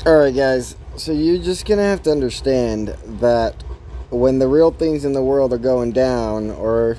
Alright, guys, so you're just gonna have to understand that when the real things in the world are going down, or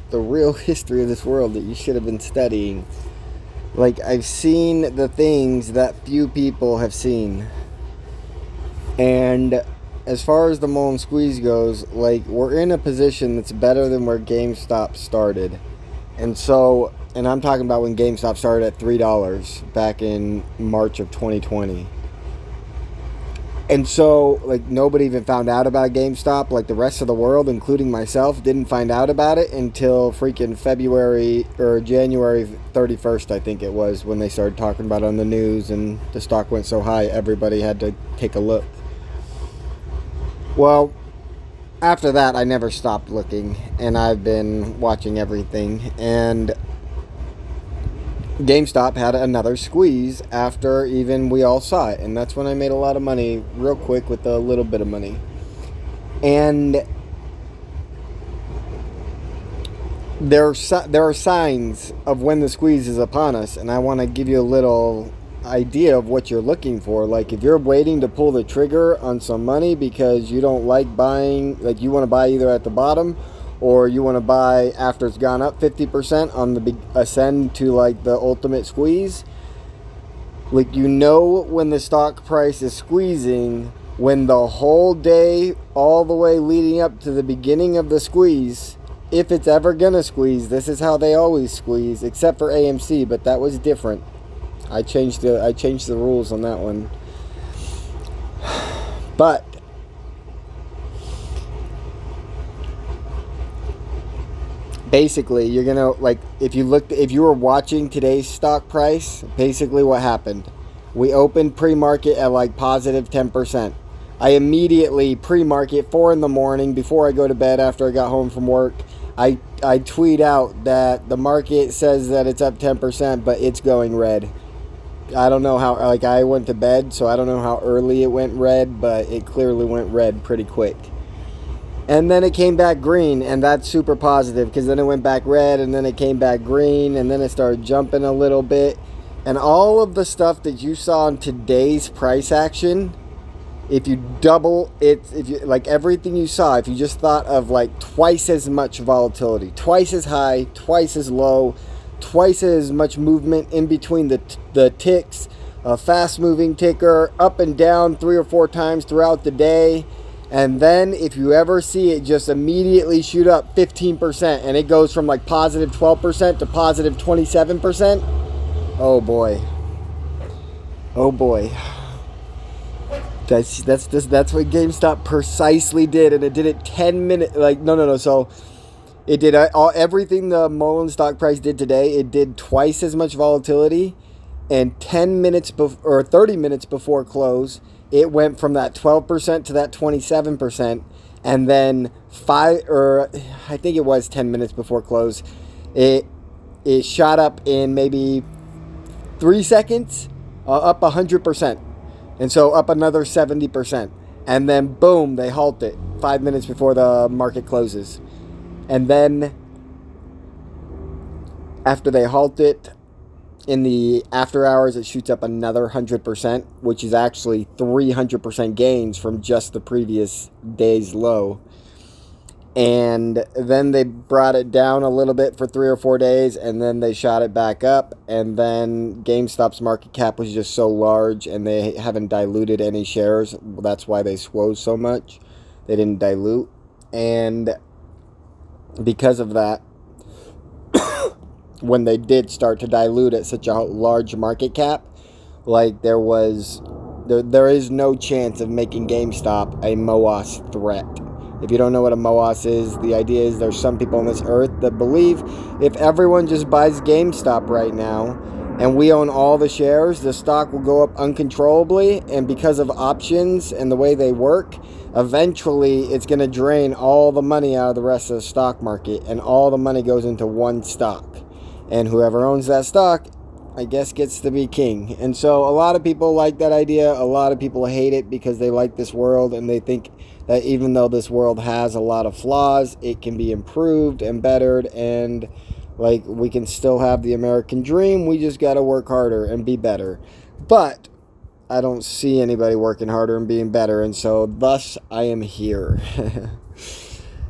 the real history of this world that you should have been studying, like, I've seen the things that few people have seen. And as far as the MULN squeeze goes, like, we're in a position that's better than where GameStop started. And I'm talking about when GameStop started at $3 back in March of 2020. And so, like, nobody even found out about GameStop. Like, the rest of the world, including myself, didn't find out about it until freaking February or January 31st, I think it was, when they started talking about it on the news and the stock went so high, everybody had to take a look. Well, after that, I never stopped looking, and I've been watching everything. And GameStop had another squeeze after even we all saw it, and that's when I made a lot of money real quick with a little bit of money. And there are signs of when the squeeze is upon us, and I want to give you a little idea of what you're looking for. Like, if you're waiting to pull the trigger on some money because you don't like buying, like, you want to buy either at the bottom or you want to buy after it's gone up 50% on the big ascend to, like, the ultimate squeeze. Like, you know when the stock price is squeezing when the whole day all the way leading up to the beginning of the squeeze, if it's ever gonna squeeze. This is how they always squeeze, except for AMC, but that was different. I changed the rules on that one. But basically, you're gonna, like, if you were watching today's stock price, basically what happened, we opened pre-market at like positive 10%. I immediately pre-market 4 in the morning before I go to bed after I got home from work. I tweet out that the market says that it's up 10%, but it's going red. I don't know how, like, I went to bed, so I don't know how early it went red, but it clearly went red pretty quick. And then it came back green, and that's super positive, because then it went back red, and then it came back green, and then it started jumping a little bit. And all of the stuff that you saw in today's price action, if you double it, if you, like, everything you saw, if you just thought of, like, twice as much volatility, twice as high, twice as low, twice as much movement in between the ticks, a fast moving ticker up and down 3 or 4 times throughout the day, and then if you ever see it just immediately shoot up 15% and it goes from like positive 12% to positive 27%, oh boy, that's what GameStop precisely did. And it did it 10 minutes, like, no, so it did everything the MULN stock price did today. It did twice as much volatility, and 10 minutes or 30 minutes before close, it went from that 12% to that 27%, and then I think it was 10 minutes before close, it shot up in maybe 3 seconds, up 100%, and so up another 70%, and then boom, they halt it 5 minutes before the market closes. And then after they halt it, in the after hours, it shoots up another 100%, which is actually 300% gains from just the previous day's low. And then they brought it down a little bit for 3 or 4 days, and then they shot it back up. And then GameStop's market cap was just so large, and they haven't diluted any shares. That's why they swole so much. They didn't dilute. And because of that, when they did start to dilute at such a large market cap, like, there is no chance of making GameStop a MOAS threat. If you don't know what a MOAS is, the idea is there's some people on this earth that believe if everyone just buys GameStop right now and we own all the shares, the stock will go up uncontrollably, and because of options and the way they work, eventually it's going to drain all the money out of the rest of the stock market, and all the money goes into one stock. And whoever owns that stock, I guess, gets to be king. And so a lot of people like that idea. A lot of people hate it because they like this world, and they think that even though this world has a lot of flaws, it can be improved and bettered, and, like, we can still have the American dream. We just got to work harder and be better. But I don't see anybody working harder and being better, and so thus I am here.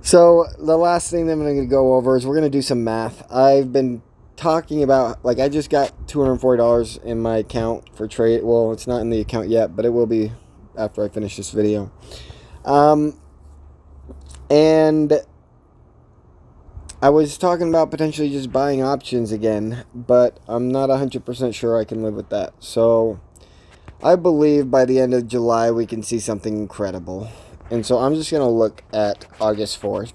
So the last thing that I'm going to go over is we're going to do some math. I've been talking about, like, I just got $240 in my account for trade. Well, it's not in the account yet, but it will be after I finish this video. And I was talking about potentially just buying options again, but I'm not 100% sure I can live with that. So I believe by the end of July we can see something incredible. And so I'm just going to look at August 4th.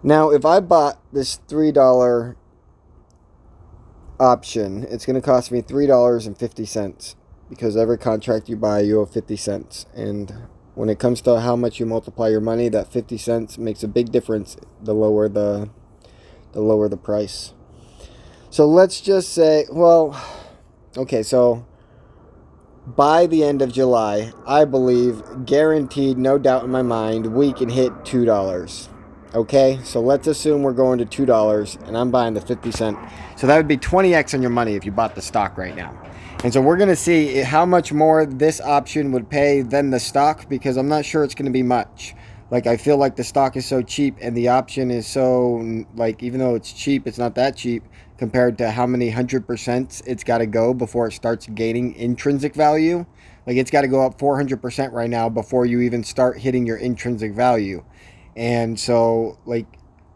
Now, if I bought this $3 option, it's going to cost me $3.50 because every contract you buy, you owe 50 cents. And when it comes to how much you multiply your money, that 50 cents makes a big difference the lower the price. So let's just say, well, okay, so by the end of July, I believe, guaranteed, no doubt in my mind, we can hit $2. Okay, so let's assume we're going to $2 and I'm buying the 50 cent. So that would be 20x on your money if you bought the stock right now. And so we're going to see how much more this option would pay than the stock, because I'm not sure it's going to be much. Like, I feel like the stock is so cheap and the option is so, like, even though it's cheap, it's not that cheap compared to how many 100% it's got to go before it starts gaining intrinsic value. Like, it's got to go up 400% right now before you even start hitting your intrinsic value. And so, like,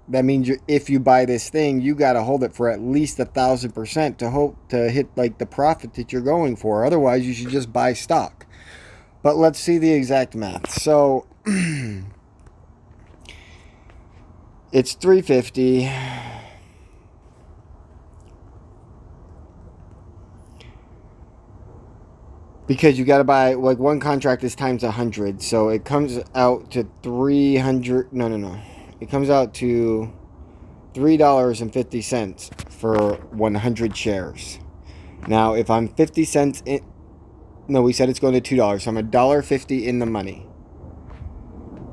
that means if you buy this thing, you got to hold it for at least 1,000% to hope to hit, like, the profit that you're going for. Otherwise, you should just buy stock. But let's see the exact math. So it's 350. Because you got to buy, like, one contract is times 100. So it comes out to 300. No. It comes out to $3.50 for 100 shares. Now, if I'm 50 cents in, no, we said it's going to $2. So I'm $1.50 in the money.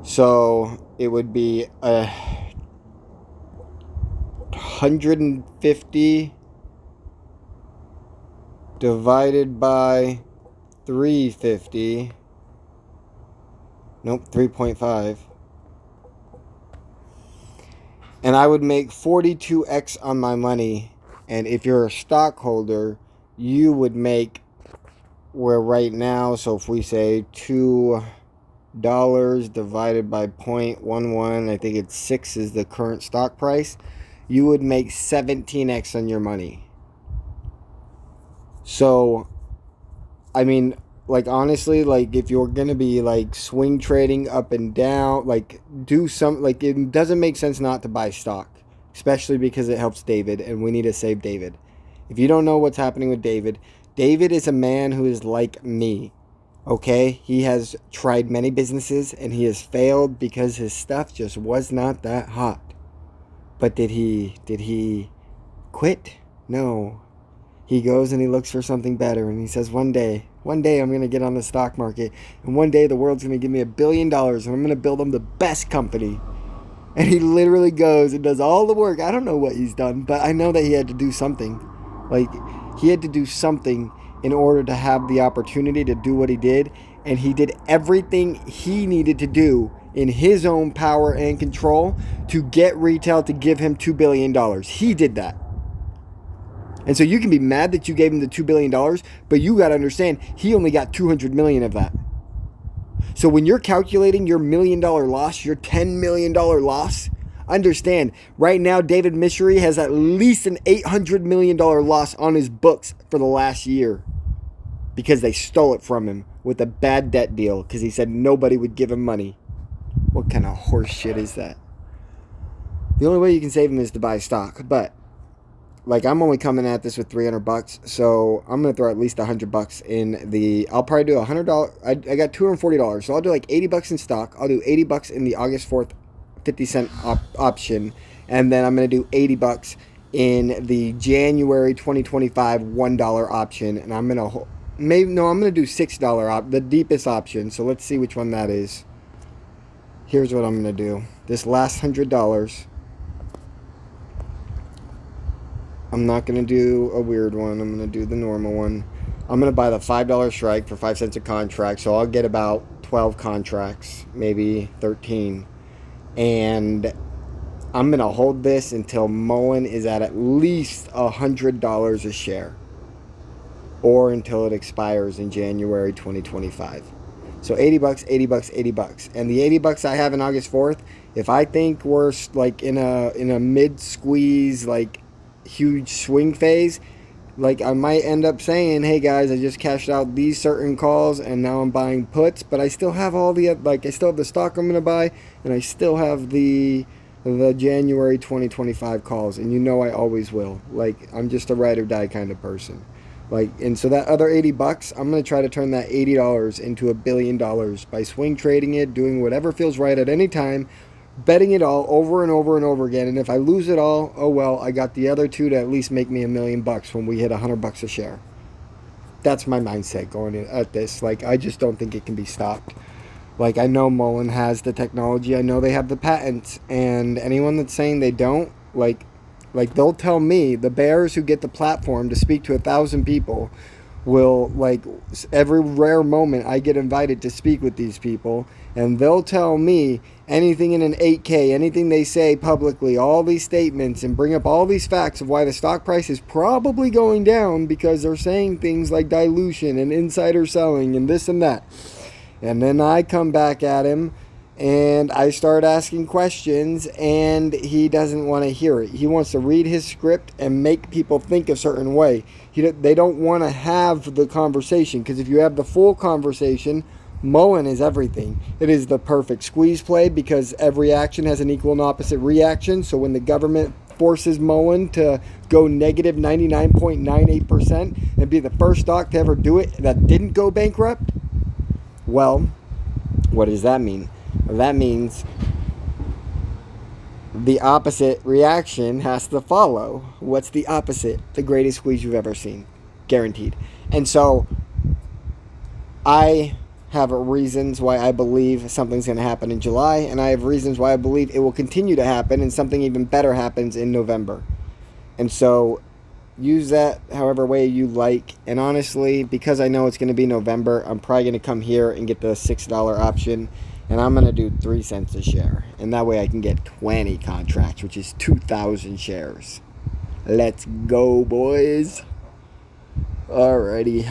So it would be 150 divided by 350. Nope, 3.5. And I would make 42x on my money. And if you're a stockholder, you would make, where right now, so if we say $2 divided by 0.11, I think it's 6 is the current stock price, you would make 17x on your money. So, I mean, like, honestly, like, if you're going to be, like, swing trading up and down, like, do some, like, it doesn't make sense not to buy stock, especially because it helps David, and we need to save David. If you don't know what's happening with David, David is a man who is like me, okay? He has tried many businesses, and he has failed because his stuff just was not that hot. But did he quit? No. He goes and he looks for something better, and he says, one day I'm going to get on the stock market, and one day the world's going to give me $1 billion, and I'm going to build them the best company. And he literally goes and does all the work. I don't know what he's done, but I know that he had to do something. Like, he had to do something in order to have the opportunity to do what he did, and he did everything he needed to do in his own power and control to get retail to give him $2 billion. He did that. And so you can be mad that you gave him the $2 billion, but you got to understand, he only got $200 million of that. So when you're calculating your $1 million loss, your $10 million loss, understand, right now David Misery has at least an $800 million loss on his books for the last year because they stole it from him with a bad debt deal because he said nobody would give him money. What kind of horse shit is that? The only way you can save him is to buy stock, but like, I'm only coming at this with $300, so I'm gonna throw at least $100 in the. I'll probably do $100. I got $240, so I'll do like $80 in stock. I'll do $80 in the August 4th 50-cent option, and then I'm gonna do $80 in the January 2025 $1 option, and I'm gonna I'm gonna do $6 the deepest option. So let's see which one that is. Here's what I'm gonna do. This last $100. I'm not going to do a weird one. I'm going to do the normal one. I'm going to buy the $5 strike for 5 cents a contract. So I'll get about 12 contracts, maybe 13. And I'm going to hold this until MULN is at least $100 a share, or until it expires in January 2025. So 80 bucks, 80 bucks, 80 bucks. And the 80 bucks I have in August 4th, if I think we're like in a mid squeeze, like huge swing phase, like I might end up saying, hey guys, I just cashed out these certain calls and now I'm buying puts, but I still have all the, like I still have the stock I'm going to buy, and I still have the January 2025 calls, and you know I always will. Like, I'm just a ride or die kind of person. Like, and so that other 80 bucks, I'm going to try to turn that $80 into $1 billion by swing trading it, doing whatever feels right at any time, betting it all over and over and over again. And if I lose it all, oh well, I got the other two to at least make me $1 million when we hit $100 a share. That's my mindset going in at this. Like, I just don't think it can be stopped. Like, I know MULN has the technology. I know they have the patents. And anyone that's saying they don't, like they'll tell me, the bears who get the platform to speak to 1,000 people will, like, every rare moment I get invited to speak with these people, and they'll tell me anything in an 8K, anything they say publicly, all these statements, and bring up all these facts of why the stock price is probably going down because they're saying things like dilution and insider selling and this and that. And then I come back at him and I start asking questions, and he doesn't want to hear it. He wants to read his script and make people think a certain way. They don't want to have the conversation, because if you have the full conversation, MULN is everything. It is the perfect squeeze play because every action has an equal and opposite reaction. So when the government forces MULN to go negative 99.98% and be the first stock to ever do it that didn't go bankrupt, well, what does that mean? That means the opposite reaction has to follow. What's the opposite? The greatest squeeze you've ever seen. Guaranteed. And so I have reasons why I believe something's going to happen in July, and I have reasons why I believe it will continue to happen and something even better happens in November. And so use that however way you like. And honestly, because I know it's going to be November, I'm probably going to come here and get the $6 option, and I'm going to do 3 cents a share. And that way I can get 20 contracts, which is 2,000 shares. Let's go, boys. Alrighty.